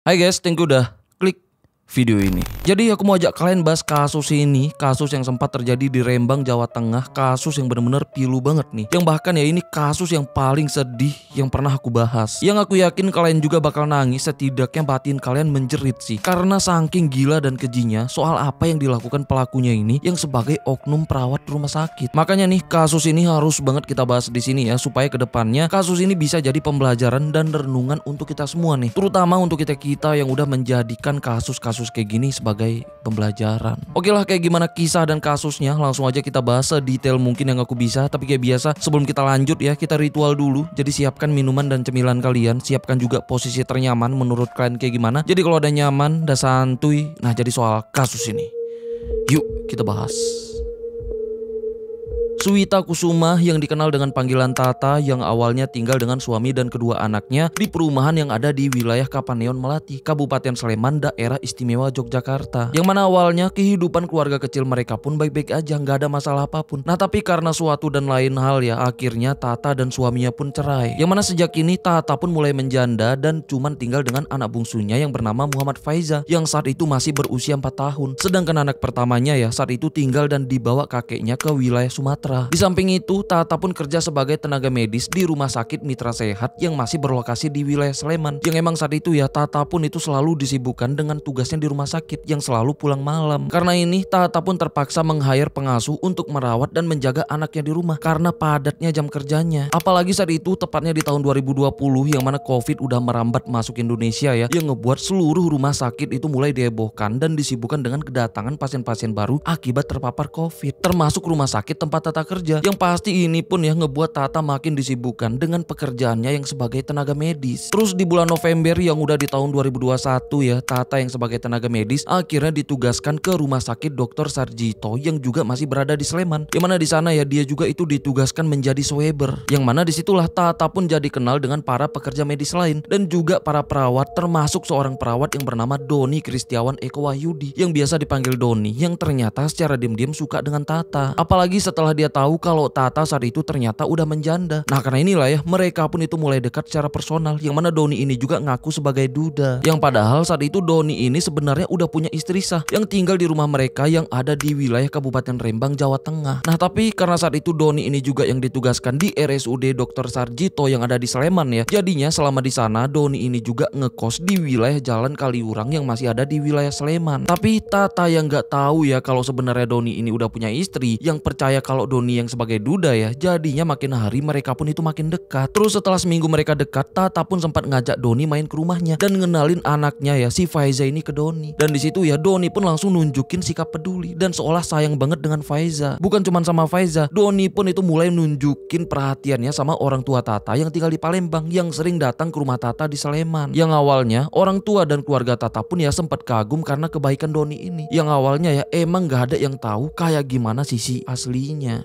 Hai guys, thank you udah klik video ini. Jadi aku mau ajak kalian bahas kasus ini, kasus yang sempat terjadi di Rembang, Jawa Tengah, kasus yang bener-bener pilu banget nih. Yang bahkan ya ini kasus yang paling sedih yang pernah aku bahas. Yang aku yakin kalian juga bakal nangis, setidaknya batin kalian menjerit sih. Karena saking gila dan kejinya soal apa yang dilakukan pelakunya ini yang sebagai oknum perawat rumah sakit. Makanya nih kasus ini harus banget kita bahas di sini ya, supaya kedepannya kasus ini bisa jadi pembelajaran dan renungan untuk kita semua nih. Terutama untuk kita yang udah menjadikan kasus-kasus kayak gini sebagai pembelajaran. Oke lah, kayak gimana kisah dan kasusnya langsung aja kita bahas sedetail mungkin yang aku bisa. Tapi kayak biasa sebelum kita lanjut ya, kita ritual dulu. Jadi siapkan minuman dan cemilan kalian, siapkan juga posisi ternyaman menurut kalian kayak gimana. Jadi kalau udah nyaman, udah santuy, nah jadi soal kasus ini yuk kita bahas. Suwita Kusuma yang dikenal dengan panggilan Tata yang awalnya tinggal dengan suami dan kedua anaknya di perumahan yang ada di wilayah Kapaneon Melati, Kabupaten Sleman, Daerah Istimewa Yogyakarta. Yang mana awalnya kehidupan keluarga kecil mereka pun baik-baik aja, nggak ada masalah apapun. Nah tapi karena suatu dan lain hal ya, akhirnya Tata dan suaminya pun cerai. Yang mana sejak ini Tata pun mulai menjanda dan cuman tinggal dengan anak bungsunya yang bernama Muhammad Faiza yang saat itu masih berusia 4 tahun. Sedangkan anak pertamanya ya saat itu tinggal dan dibawa kakeknya ke wilayah Sumatera. Di samping itu, Tata pun kerja sebagai tenaga medis di Rumah Sakit Mitra Sehat yang masih berlokasi di wilayah Sleman. Yang emang saat itu ya, Tata pun itu selalu disibukkan dengan tugasnya di rumah sakit yang selalu pulang malam. Karena ini, Tata pun terpaksa meng-hire pengasuh untuk merawat dan menjaga anaknya di rumah karena padatnya jam kerjanya. Apalagi saat itu, tepatnya di tahun 2020 yang mana COVID udah merambat masuk Indonesia ya, yang ngebuat seluruh rumah sakit itu mulai dihebohkan dan disibukkan dengan kedatangan pasien-pasien baru akibat terpapar COVID. Termasuk rumah sakit tempat Tata kerja. Yang pasti ini pun ya ngebuat Tata makin disibukkan dengan pekerjaannya yang sebagai tenaga medis. Terus di bulan November yang udah di tahun 2021 ya, Tata yang sebagai tenaga medis akhirnya ditugaskan ke Rumah Sakit Dr. Sarjito yang juga masih berada di Sleman. Yang mana di sana ya dia juga itu ditugaskan menjadi sweber. Yang mana disitulah Tata pun jadi kenal dengan para pekerja medis lain dan juga para perawat, termasuk seorang perawat yang bernama Doni Kristiawan Eko Wahyudi yang biasa dipanggil Doni, yang ternyata secara diam-diam suka dengan Tata. Apalagi setelah dia tahu kalau Tata saat itu ternyata udah menjanda. Nah karena inilah ya mereka pun itu mulai dekat secara personal, yang mana Doni ini juga ngaku sebagai duda. Yang padahal saat itu Doni ini sebenarnya udah punya istri sah yang tinggal di rumah mereka yang ada di wilayah Kabupaten Rembang, Jawa Tengah. Nah tapi karena saat itu Doni ini juga yang ditugaskan di RSUD Dr. Sarjito yang ada di Sleman ya, jadinya selama di sana Doni ini juga ngekos di wilayah Jalan Kaliurang yang masih ada di wilayah Sleman. Tapi Tata yang nggak tahu ya kalau sebenarnya Doni ini udah punya istri, yang percaya kalau Doni yang sebagai duda ya, jadinya makin hari mereka pun itu makin dekat. Terus setelah seminggu mereka dekat, Tata pun sempat ngajak Doni main ke rumahnya dan ngenalin anaknya ya si Faiza ini ke Doni. Dan di situ ya Doni pun langsung nunjukin sikap peduli dan seolah sayang banget dengan Faiza. Bukan cuma sama Faiza, Doni pun itu mulai nunjukin perhatiannya sama orang tua Tata yang tinggal di Palembang, yang sering datang ke rumah Tata di Sleman. Yang awalnya orang tua dan keluarga Tata pun ya sempat kagum karena kebaikan Doni ini. Yang awalnya ya emang gak ada yang tahu kayak gimana sisi aslinya.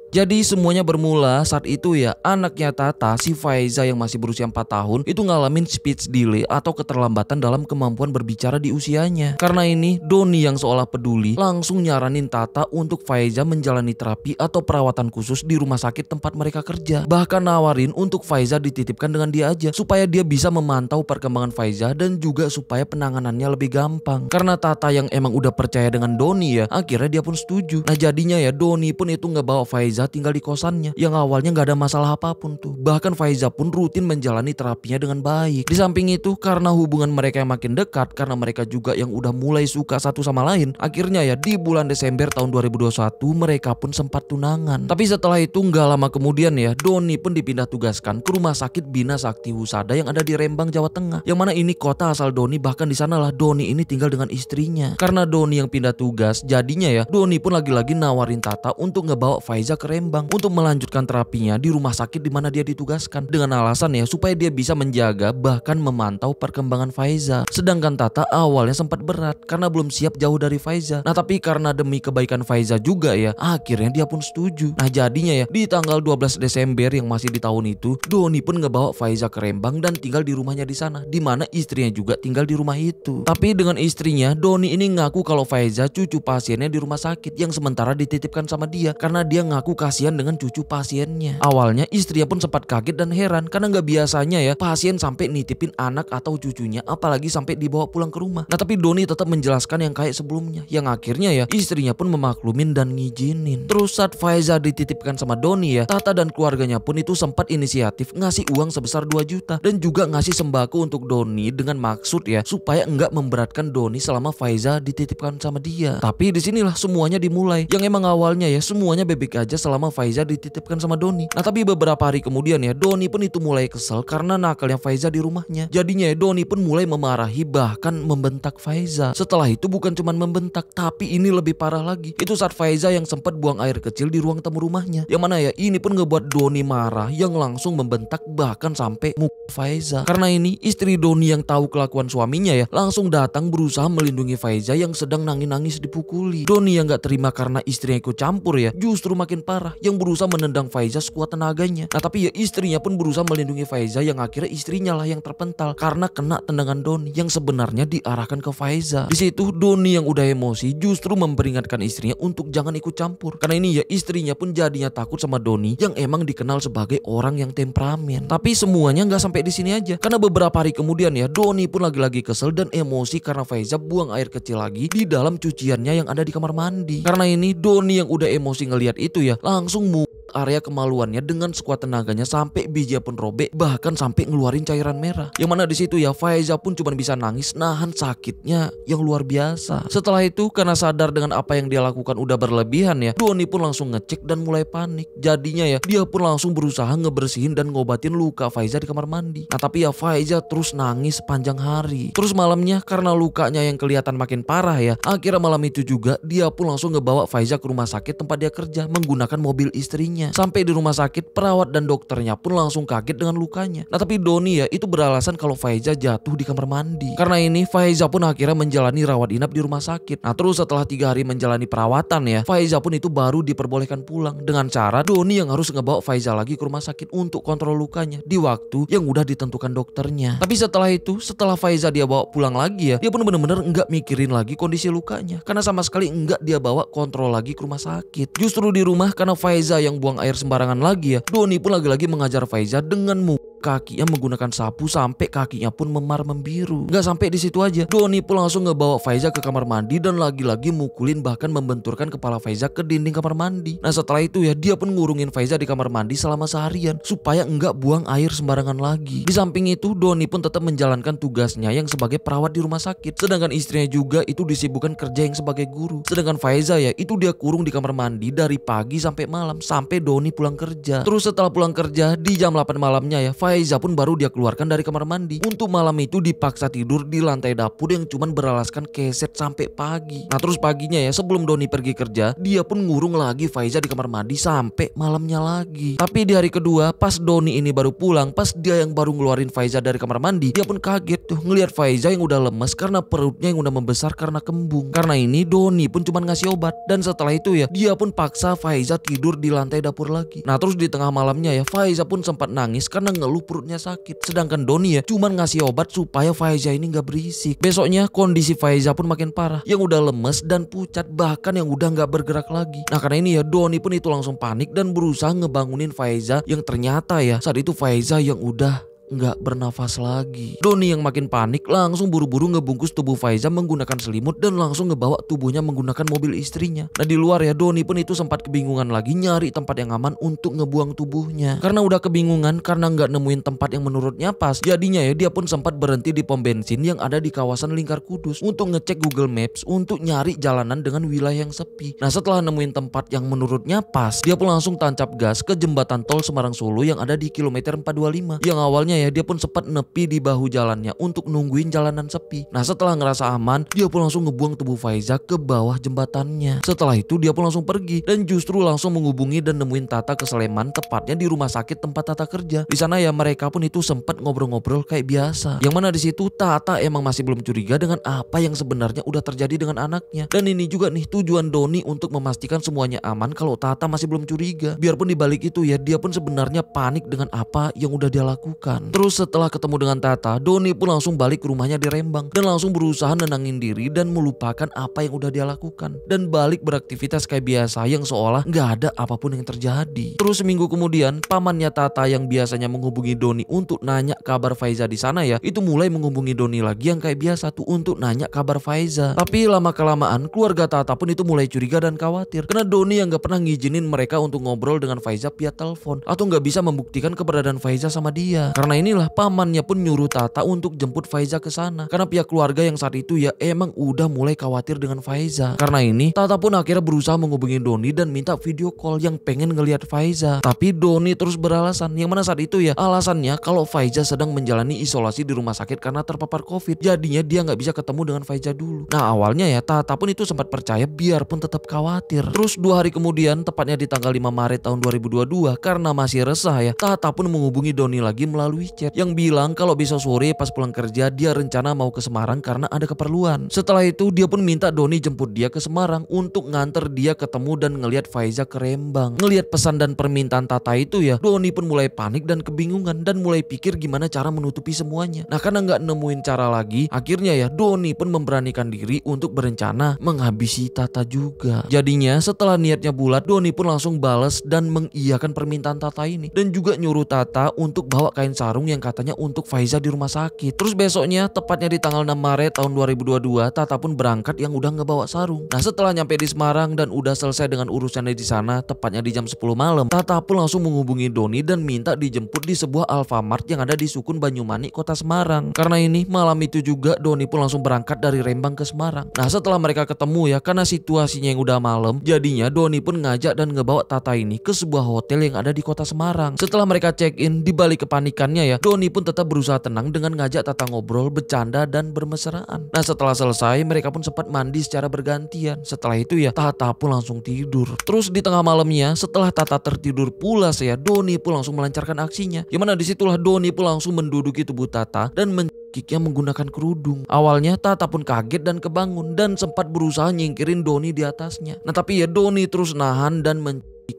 Jadi semuanya bermula saat itu ya anaknya Tata, si Faiza yang masih berusia 4 tahun itu ngalamin speech delay atau keterlambatan dalam kemampuan berbicara di usianya. Karena ini Doni yang seolah peduli langsung nyaranin Tata untuk Faiza menjalani terapi atau perawatan khusus di rumah sakit tempat mereka kerja. Bahkan nawarin untuk Faiza dititipkan dengan dia aja supaya dia bisa memantau perkembangan Faiza dan juga supaya penanganannya lebih gampang. Karena Tata yang emang udah percaya dengan Doni ya, akhirnya dia pun setuju. Nah jadinya ya Doni pun itu ngebawa Faiza tinggal di kosannya yang awalnya nggak ada masalah apapun tuh. Bahkan Faiza pun rutin menjalani terapinya dengan baik. Di samping itu karena hubungan mereka yang makin dekat, karena mereka juga yang udah mulai suka satu sama lain, akhirnya ya di bulan Desember tahun 2021 mereka pun sempat tunangan. Tapi setelah itu nggak lama kemudian ya Doni pun dipindah tugaskan ke Rumah Sakit Bina Sakti Husada yang ada di Rembang, Jawa Tengah. Yang mana ini kota asal Doni, bahkan di sanalah Doni ini tinggal dengan istrinya. Karena Doni yang pindah tugas, jadinya ya Doni pun lagi-lagi nawarin Tata untuk ngebawa Faiza ke Rembang untuk melanjutkan terapinya di rumah sakit di mana dia ditugaskan, dengan alasan ya supaya dia bisa menjaga bahkan memantau perkembangan Faiza. Sedangkan Tata awalnya sempat berat karena belum siap jauh dari Faiza. Nah tapi karena demi kebaikan Faiza juga ya, akhirnya dia pun setuju. Nah jadinya ya di tanggal 12 Desember yang masih di tahun itu, Doni pun ngebawa Faiza ke Rembang dan tinggal di rumahnya di sana, di mana istrinya juga tinggal di rumah itu. Tapi dengan istrinya, Doni ini ngaku kalau Faiza cucu pasiennya di rumah sakit yang sementara dititipkan sama dia, karena dia ngaku penuh kasihan dengan cucu pasiennya. Awalnya istrinya pun sempat kaget dan heran karena nggak biasanya ya pasien sampai nitipin anak atau cucunya, apalagi sampai dibawa pulang ke rumah. Nah tapi Doni tetap menjelaskan yang kayak sebelumnya, yang akhirnya ya istrinya pun memaklumin dan ngizinin. Terus saat Faiza dititipkan sama Doni ya, Tata dan keluarganya pun itu sempat inisiatif ngasih uang sebesar 2 juta dan juga ngasih sembako untuk Doni dengan maksud ya supaya enggak memberatkan Doni selama Faiza dititipkan sama dia. Tapi disinilah semuanya dimulai, yang emang awalnya ya semuanya bebek aja selama Faiza dititipkan sama Doni. Nah tapi beberapa hari kemudian ya Doni pun itu mulai kesel karena nakalnya Faiza di rumahnya. Jadinya ya Doni pun mulai memarahi bahkan membentak Faiza. Setelah itu bukan cuma membentak, tapi ini lebih parah lagi. Itu saat Faiza yang sempat buang air kecil di ruang tamu rumahnya. Yang mana ya ini pun ngebuat Doni marah yang langsung membentak bahkan sampai muka Faiza. Karena ini istri Doni yang tahu kelakuan suaminya ya langsung datang berusaha melindungi Faiza yang sedang nangis-nangis dipukuli. Doni yang gak terima karena istrinya ikut campur ya justru makin parah, yang berusaha menendang Faiza sekuat tenaganya. Nah tapi ya istrinya pun berusaha melindungi Faiza, yang akhirnya istrinya lah yang terpental karena kena tendangan Doni yang sebenarnya diarahkan ke Faiza. Di situ Doni yang udah emosi justru memperingatkan istrinya untuk jangan ikut campur. Karena ini ya istrinya pun jadinya takut sama Doni yang emang dikenal sebagai orang yang temperamen. Tapi semuanya nggak sampai di sini aja, karena beberapa hari kemudian ya Doni pun lagi-lagi kesel dan emosi karena Faiza buang air kecil lagi di dalam cuciannya yang ada di kamar mandi. Karena ini Doni yang udah emosi ngelihat itu ya langsung area kemaluannya dengan sekuat tenaganya sampai bijinya pun robek, bahkan sampai ngeluarin cairan merah. Yang mana di situ ya Faiza pun cuma bisa nangis nahan sakitnya yang luar biasa. Setelah itu karena sadar dengan apa yang dia lakukan udah berlebihan ya, Doni pun langsung ngecek dan mulai panik. Jadinya ya dia pun langsung berusaha ngebersihin dan ngobatin luka Faiza di kamar mandi. Nah tapi ya Faiza terus nangis sepanjang hari. Terus malamnya karena lukanya yang kelihatan makin parah ya, akhirnya malam itu juga dia pun langsung ngebawa Faiza ke rumah sakit tempat dia kerja menggunakan mobil istrinya. Sampai di rumah sakit, perawat dan dokternya pun langsung kaget dengan lukanya. Nah tapi Doni ya itu beralasan kalau Faiza jatuh di kamar mandi. Karena ini Faiza pun akhirnya menjalani rawat inap di rumah sakit. Nah terus setelah 3 hari menjalani perawatan ya, Faiza pun itu baru diperbolehkan pulang dengan cara Doni yang harus ngebawa Faiza lagi ke rumah sakit untuk kontrol lukanya di waktu yang udah ditentukan dokternya. Tapi setelah itu, setelah Faiza dia bawa pulang lagi ya, dia pun bener-bener nggak mikirin lagi kondisi lukanya karena sama sekali nggak dia bawa kontrol lagi ke rumah sakit. Justru di rumah karena Faiza yang buang air sembarangan lagi ya, Doni pun lagi-lagi mengajar Faiza dengan kakinya menggunakan sapu sampai kakinya pun memar membiru. Nggak sampai di situ aja, Doni pun langsung ngebawa Faiza ke kamar mandi dan lagi-lagi mukulin bahkan membenturkan kepala Faiza ke dinding kamar mandi. Nah setelah itu ya dia pun ngurungin Faiza di kamar mandi selama seharian supaya enggak buang air sembarangan lagi. Di samping itu Doni pun tetap menjalankan tugasnya yang sebagai perawat di rumah sakit, sedangkan istrinya juga itu disibukkan kerja yang sebagai guru. Sedangkan Faiza ya itu dia kurung di kamar mandi dari pagi sampai malam sampai Doni pulang kerja. Terus setelah pulang kerja di jam 8 malamnya ya, Faiza pun baru dia keluarkan dari kamar mandi. Untuk malam itu dipaksa tidur di lantai dapur yang cuman beralaskan keset sampai pagi. Nah terus paginya ya sebelum Doni pergi kerja, dia pun ngurung lagi Faiza di kamar mandi sampai malamnya lagi. Tapi di hari kedua pas Doni ini baru pulang, pas dia yang baru ngeluarin Faiza dari kamar mandi, dia pun kaget tuh ngelihat Faiza yang udah lemes karena perutnya yang udah membesar karena kembung. Karena ini Doni pun cuman ngasih obat dan setelah itu ya dia pun paksa Faiza tidur di lantai dapur lagi. Nah terus di tengah malamnya ya Faiza pun sempat nangis karena ngeluh perutnya sakit. Sedangkan Doni ya cuman ngasih obat supaya Faiza ini nggak berisik. Besoknya kondisi Faiza pun makin parah, yang udah lemes dan pucat bahkan yang udah nggak bergerak lagi. Nah karena ini ya Doni pun itu langsung panik dan berusaha ngebangunin Faiza, yang ternyata ya saat itu Faiza yang udah nggak bernafas lagi. Doni yang makin panik langsung buru-buru ngebungkus tubuh Faiza menggunakan selimut dan langsung ngebawa tubuhnya menggunakan mobil istrinya. Nah di luar ya Doni pun itu sempat kebingungan lagi nyari tempat yang aman untuk ngebuang tubuhnya. Karena udah kebingungan karena nggak nemuin tempat yang menurutnya pas, jadinya ya dia pun sempat berhenti di pom bensin yang ada di kawasan Lingkar Kudus untuk ngecek Google Maps untuk nyari jalanan dengan wilayah yang sepi. Nah setelah nemuin tempat yang menurutnya pas, dia pun langsung tancap gas ke jembatan tol Semarang Solo yang ada di kilometer 425 yang awalnya ya dia pun sempat nepi di bahu jalannya untuk nungguin jalanan sepi. Nah setelah ngerasa aman, dia pun langsung ngebuang tubuh Faiza ke bawah jembatannya. Setelah itu dia pun langsung pergi dan justru langsung menghubungi dan nemuin Tata ke Sleman, tepatnya di rumah sakit tempat Tata kerja. Di sana ya mereka pun itu sempat ngobrol-ngobrol kayak biasa. Yang mana di situ Tata emang masih belum curiga dengan apa yang sebenarnya udah terjadi dengan anaknya. Dan ini juga nih tujuan Doni untuk memastikan semuanya aman kalau Tata masih belum curiga. Biarpun dibalik itu ya dia pun sebenarnya panik dengan apa yang udah dia lakukan. Semarang. Terus setelah ketemu dengan Tata, Doni pun langsung balik ke rumahnya di Rembang dan langsung berusaha nenangin diri dan melupakan apa yang udah dia lakukan dan balik beraktivitas kayak biasa yang seolah nggak ada apapun yang terjadi. Terus seminggu kemudian, pamannya Tata yang biasanya menghubungi Doni untuk nanya kabar Faiza di sana ya, itu mulai menghubungi Doni lagi yang kayak biasa tuh untuk nanya kabar Faiza. Tapi lama kelamaan keluarga Tata pun itu mulai curiga dan khawatir karena Doni yang nggak pernah ngizinin mereka untuk ngobrol dengan Faiza via telepon atau nggak bisa membuktikan keberadaan Faiza sama dia. Karena inilah pamannya pun nyuruh Tata untuk jemput Faiza ke sana karena pihak keluarga yang saat itu ya emang udah mulai khawatir dengan Faiza. Karena ini Tata pun akhirnya berusaha menghubungi Doni dan minta video call yang pengen ngelihat Faiza. Tapi Doni terus beralasan yang mana saat itu ya alasannya kalau Faiza sedang menjalani isolasi di rumah sakit karena terpapar COVID. Jadinya dia nggak bisa ketemu dengan Faiza dulu. Nah awalnya ya Tata pun itu sempat percaya biarpun tetap khawatir. Terus 2 hari kemudian tepatnya di tanggal 5 Maret tahun 2022 karena masih resah ya Tata pun menghubungi Doni lagi melalui chat yang bilang kalau besok sore pas pulang kerja dia rencana mau ke Semarang karena ada keperluan. Setelah itu dia pun minta Doni jemput dia ke Semarang untuk nganter dia ketemu dan ngelihat Faiza ke Rembang. Ngelihat pesan dan permintaan Tata itu ya Doni pun mulai panik dan kebingungan dan mulai pikir gimana cara menutupi semuanya. Nah karena nggak nemuin cara lagi akhirnya ya Doni pun memberanikan diri untuk berencana menghabisi Tata juga. Jadinya setelah niatnya bulat Doni pun langsung balas dan mengiyakan permintaan Tata ini dan juga nyuruh Tata untuk bawa kain sarung yang katanya untuk Faiza di rumah sakit. Terus besoknya tepatnya di tanggal 6 Maret tahun 2022 Tata pun berangkat yang udah ngebawa sarung. Nah setelah nyampe di Semarang dan udah selesai dengan urusannya di sana tepatnya di jam 10 malam Tata pun langsung menghubungi Doni dan minta dijemput di sebuah Alfamart yang ada di Sukun Banyumanik kota Semarang. Karena ini malam itu juga Doni pun langsung berangkat dari Rembang ke Semarang. Nah setelah mereka ketemu ya karena situasinya yang udah malam jadinya Doni pun ngajak dan ngebawa Tata ini ke sebuah hotel yang ada di kota Semarang. Setelah mereka check in di balik kepanikannya ya Doni pun tetap berusaha tenang dengan ngajak Tata ngobrol, bercanda dan bermesraan. Nah setelah selesai mereka pun sempat mandi secara bergantian. Setelah itu ya Tata pun langsung tidur. Terus di tengah malamnya setelah Tata tertidur pulas ya Doni pun langsung melancarkan aksinya. Yang mana disitulah Doni pun langsung menduduki tubuh Tata dan kiknya menggunakan kerudung. Awalnya Tata pun kaget dan kebangun dan sempat berusaha nyingkirin Doni di atasnya. Nah tapi ya Doni terus nahan dan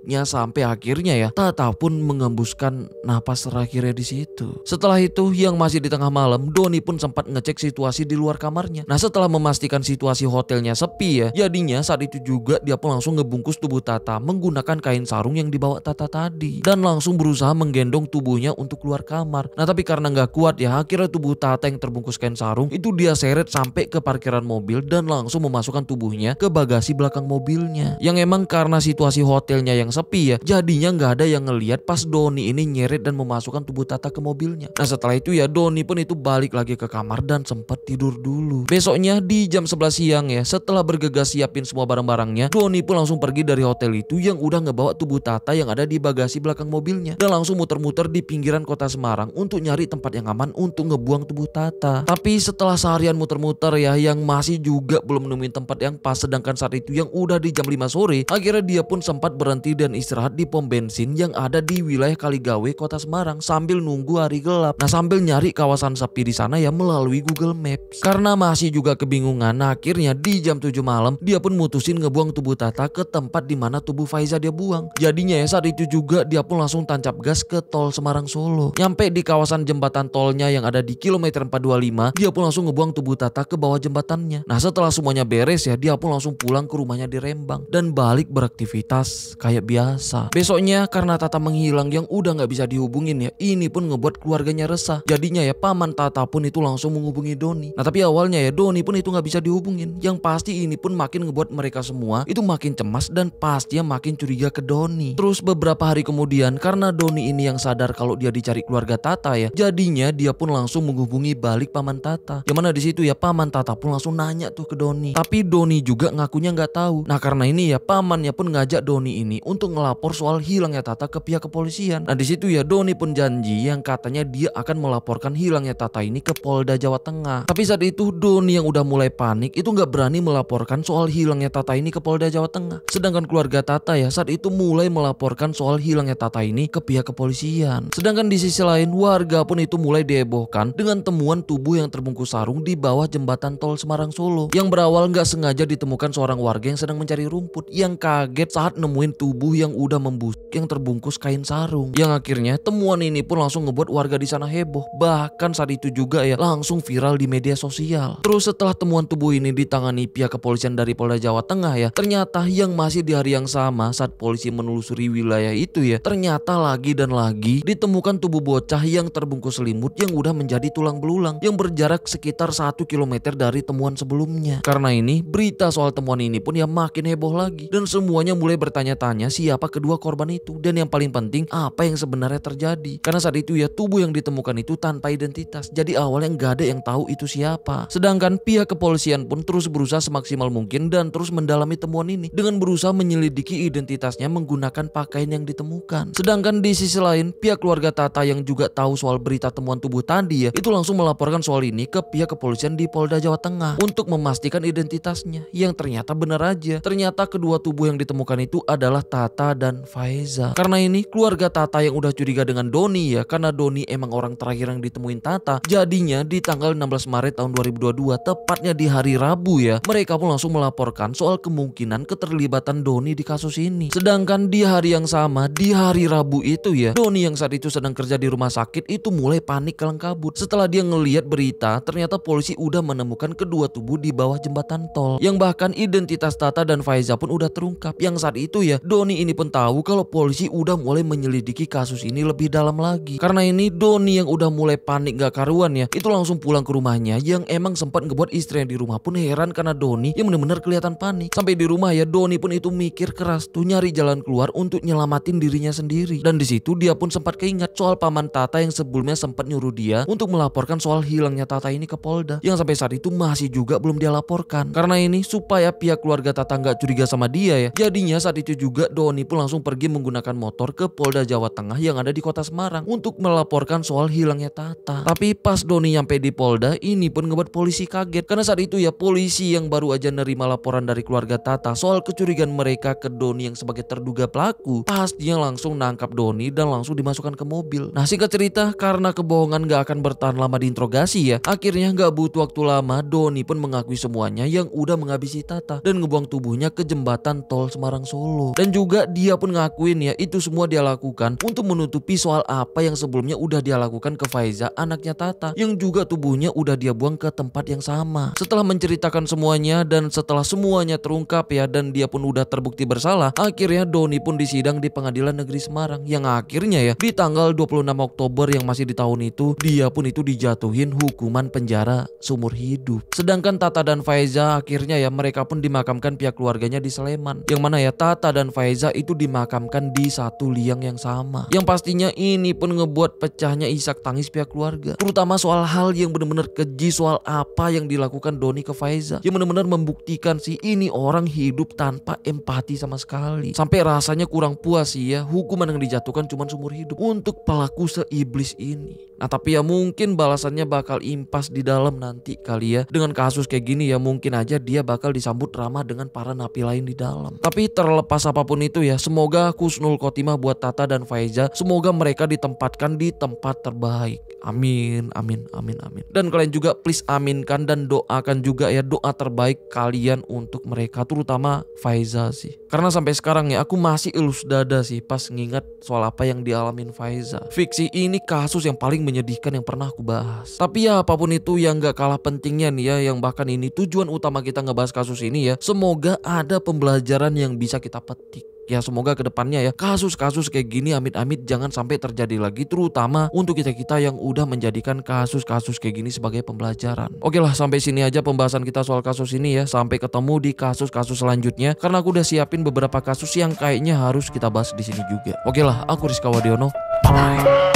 sampai akhirnya ya Tata pun mengembuskan napas terakhirnya di situ. Setelah itu yang masih di tengah malam Doni pun sempat ngecek situasi di luar kamarnya. Nah setelah memastikan situasi hotelnya sepi ya jadinya saat itu juga dia pun langsung ngebungkus tubuh Tata menggunakan kain sarung yang dibawa Tata tadi dan langsung berusaha menggendong tubuhnya untuk keluar kamar. Nah tapi karena nggak kuat ya akhirnya tubuh Tata yang terbungkus kain sarung itu dia seret sampai ke parkiran mobil dan langsung memasukkan tubuhnya ke bagasi belakang mobilnya. Yang emang karena situasi hotelnya yang sepi ya jadinya nggak ada yang ngelihat pas Doni ini nyeret dan memasukkan tubuh Tata ke mobilnya. Nah setelah itu ya Doni pun itu balik lagi ke kamar dan sempat tidur dulu. Besoknya di jam 11 siang ya setelah bergegas siapin semua barang-barangnya Doni pun langsung pergi dari hotel itu yang udah ngebawa tubuh Tata yang ada di bagasi belakang mobilnya dan langsung muter-muter di pinggiran kota Semarang untuk nyari tempat yang aman untuk ngebuang tubuh Tata. Tapi setelah seharian muter-muter ya yang masih juga belum nemuin tempat yang pas sedangkan saat itu yang udah di jam 5 sore akhirnya dia pun sempat berhenti dan istirahat di pom bensin yang ada di wilayah Kaligawe kota Semarang sambil nunggu hari gelap. Nah sambil nyari kawasan sepi di sana ya melalui Google Maps. Karena masih juga kebingungan nah akhirnya di jam 7 malam dia pun mutusin ngebuang tubuh Tata ke tempat di mana tubuh Faiza dia buang. Jadinya ya saat itu juga dia pun langsung tancap gas ke tol Semarang Solo. Nyampe di kawasan jembatan tolnya yang ada di kilometer 425 dia pun langsung ngebuang tubuh Tata ke bawah jembatannya. Nah setelah semuanya beres ya dia pun langsung pulang ke rumahnya di Rembang dan balik beraktivitas kayak biasa. Besoknya karena Tata menghilang yang udah nggak bisa dihubungin ya ini pun ngebuat keluarganya resah. Jadinya ya paman Tata pun itu langsung menghubungi Doni. Nah tapi awalnya ya Doni pun itu nggak bisa dihubungin. Yang pasti ini pun makin ngebuat mereka semua itu makin cemas dan pastinya makin curiga ke Doni. Terus beberapa hari kemudian karena Doni ini yang sadar kalau dia dicari keluarga Tata ya jadinya dia pun langsung menghubungi balik paman Tata. Yang mana di situ ya paman Tata pun langsung nanya tuh ke Doni. Tapi Doni juga ngakunya nggak tahu. Nah karena ini ya pamannya pun ngajak Doni ini untuk ngelapor soal hilangnya Tata ke pihak kepolisian. Nah di situ ya Doni pun janji yang katanya dia akan melaporkan hilangnya Tata ini ke Polda Jawa Tengah. Tapi saat itu Doni yang udah mulai panik itu nggak berani melaporkan soal hilangnya Tata ini ke Polda Jawa Tengah. Sedangkan keluarga Tata ya saat itu mulai melaporkan soal hilangnya Tata ini ke pihak kepolisian. Sedangkan di sisi lain warga pun itu mulai dihebohkan dengan temuan tubuh yang terbungkus sarung di bawah jembatan tol Semarang Solo. Yang berawal nggak sengaja ditemukan seorang warga yang sedang mencari rumput yang kaget saat nemuin tubuh tubuh yang udah membusuk yang terbungkus kain sarung. Yang akhirnya temuan ini pun langsung ngebuat warga di sana heboh. Bahkan saat itu juga ya langsung viral di media sosial. Terus setelah temuan tubuh ini ditangani pihak kepolisian dari Polda Jawa Tengah ya, ternyata yang masih di hari yang sama saat polisi menelusuri wilayah itu ya, ternyata lagi dan lagi ditemukan tubuh bocah yang terbungkus selimut yang udah menjadi tulang belulang yang berjarak sekitar 1 km dari temuan sebelumnya. Karena ini berita soal temuan ini pun ya makin heboh lagi dan semuanya mulai bertanya-tanya siapa kedua korban itu dan yang paling penting apa yang sebenarnya terjadi. Karena saat itu ya tubuh yang ditemukan itu tanpa identitas, jadi awalnya nggak ada yang tahu itu siapa. Sedangkan pihak kepolisian pun terus berusaha semaksimal mungkin dan terus mendalami temuan ini dengan berusaha menyelidiki identitasnya menggunakan pakaian yang ditemukan. Sedangkan di sisi lain pihak keluarga Tata yang juga tahu soal berita temuan tubuh tadi ya, itu langsung melaporkan soal ini ke pihak kepolisian di Polda Jawa Tengah untuk memastikan identitasnya, yang ternyata benar aja. Ternyata kedua tubuh yang ditemukan itu adalah Tata dan Faiza. Karena ini keluarga Tata yang udah curiga dengan Doni ya, karena Doni emang orang terakhir yang ditemuin Tata. Jadinya di tanggal 16 Maret tahun 2022, tepatnya di hari Rabu ya, mereka pun langsung melaporkan soal kemungkinan keterlibatan Doni di kasus ini. Sedangkan di hari yang sama, di hari Rabu itu ya, Doni yang saat itu sedang kerja di rumah sakit itu mulai panik kalang kabut setelah dia ngelihat berita ternyata polisi udah menemukan kedua tubuh di bawah jembatan tol, yang bahkan identitas Tata dan Faiza pun udah terungkap. Yang saat itu ya Doni ini pun tahu kalau polisi udah mulai menyelidiki kasus ini lebih dalam lagi. Karena ini Doni yang udah mulai panik gak karuan ya, itu langsung pulang ke rumahnya, yang emang sempat ngebuat istrinya di rumah pun heran karena Doni yang benar-benar kelihatan panik. Sampai di rumah ya Doni pun itu mikir keras tuh nyari jalan keluar untuk nyelamatin dirinya sendiri. Dan di situ dia pun sempat keingat soal paman Tata yang sebelumnya sempat nyuruh dia untuk melaporkan soal hilangnya Tata ini ke Polda, yang sampai saat itu masih juga belum dia laporkan. Karena ini supaya pihak keluarga Tata nggak curiga sama dia ya, jadinya saat itu juga Doni pun langsung pergi menggunakan motor ke Polda Jawa Tengah yang ada di kota Semarang untuk melaporkan soal hilangnya Tata. Tapi pas Doni nyampe di Polda, ini pun ngebuat polisi kaget karena saat itu ya polisi yang baru aja nerima laporan dari keluarga Tata soal kecurigaan mereka ke Doni yang sebagai terduga pelaku, pastinya langsung nangkap Doni dan langsung dimasukkan ke mobil. Nah singkat cerita, karena kebohongan gak akan bertahan lama diinterogasi ya, akhirnya gak butuh waktu lama Doni pun mengakui semuanya yang udah menghabisi Tata dan ngebuang tubuhnya ke jembatan tol Semarang Solo. Dan juga dia pun ngakuin ya itu semua dia lakukan untuk menutupi soal apa yang sebelumnya udah dia lakukan ke Faiza, anaknya Tata, yang juga tubuhnya udah dia buang ke tempat yang sama. Setelah menceritakan semuanya dan setelah semuanya terungkap ya dan dia pun udah terbukti bersalah, akhirnya Doni pun disidang di Pengadilan Negeri Semarang, yang akhirnya ya di tanggal 26 Oktober yang masih di tahun itu dia pun itu dijatuhin hukuman penjara seumur hidup. Sedangkan Tata dan Faiza akhirnya ya mereka pun dimakamkan pihak keluarganya di Sleman, yang mana ya Tata dan Faiza itu dimakamkan di satu liang yang sama. Yang pastinya ini pun ngebuat pecahnya isak tangis pihak keluarga, terutama soal hal yang benar-benar keji soal apa yang dilakukan Doni ke Faiza, yang benar-benar membuktikan sih ini orang hidup tanpa empati sama sekali. Sampai rasanya kurang puas sih ya hukuman yang dijatuhkan cuma seumur hidup untuk pelaku seiblis ini. Nah tapi ya mungkin balasannya bakal impas di dalam nanti kali ya. Dengan kasus kayak gini ya mungkin aja dia bakal disambut ramah dengan para napi lain di dalam. Tapi terlepas apapun itu ya, semoga husnul khotimah buat Tata dan Faiza. Semoga mereka ditempatkan di tempat terbaik. Amin, amin, amin, amin. Dan kalian juga please aminkan dan doakan juga ya doa terbaik kalian untuk mereka, terutama Faiza sih. Karena sampai sekarang ya aku masih elus dada sih pas ngingat soal apa yang dialamin Faiza. Fiksi ini kasus yang paling menyedihkan yang pernah aku bahas. Tapi ya apapun itu yang gak kalah pentingnya nih ya, yang bahkan ini tujuan utama kita ngebahas kasus ini ya, semoga ada pembelajaran yang bisa kita petik. Ya semoga kedepannya ya kasus-kasus kayak gini amit-amit jangan sampai terjadi lagi, terutama untuk kita-kita yang udah menjadikan kasus-kasus kayak gini sebagai pembelajaran. Oke lah, sampai sini aja pembahasan kita soal kasus ini ya. Sampai ketemu di kasus-kasus selanjutnya, karena aku udah siapin beberapa kasus yang kayaknya harus kita bahas di sini juga. Oke lah, aku Rizka Wadiono. Bye.